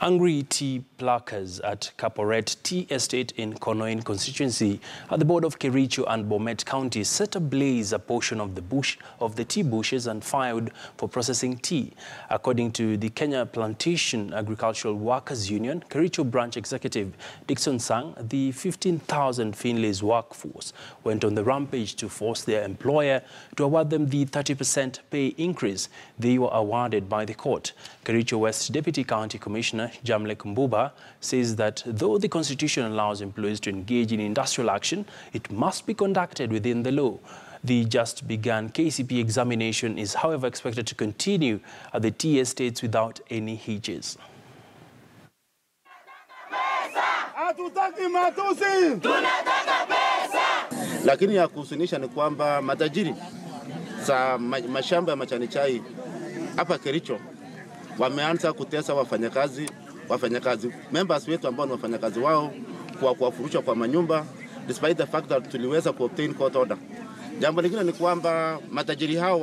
Angry tea pluckers at Kaporet Tea Estate in Konoin constituency at the border of Kericho and Bomet counties set ablaze a portion of the tea bushes and fired for processing tea. According to the Kenya Plantation Agricultural Workers Union, Kericho branch executive Dixon Sang, the 15,000 Finlay's workforce went on the rampage to force their employer to award them the 30% pay increase they were awarded by the court. Kericho West Deputy County Commissioner Jamlek Mbuba says that though the Constitution allows employees to engage in industrial action, it must be conducted within the law. The just begun KCP examination is, however, expected to continue at the tea estates without any hitches. Lakini ya kuhusunisha ni kwamba matajiri za mashamba ya majani chai hapa Kericho wameanza kutesa wafanyakazi members wetu ambao ni wafanyakazi wao kwa kuwafurusha kwa manyumba despite the fact that tuliweza kuobtain court order. Jambo lingine ni kwamba matajiri hao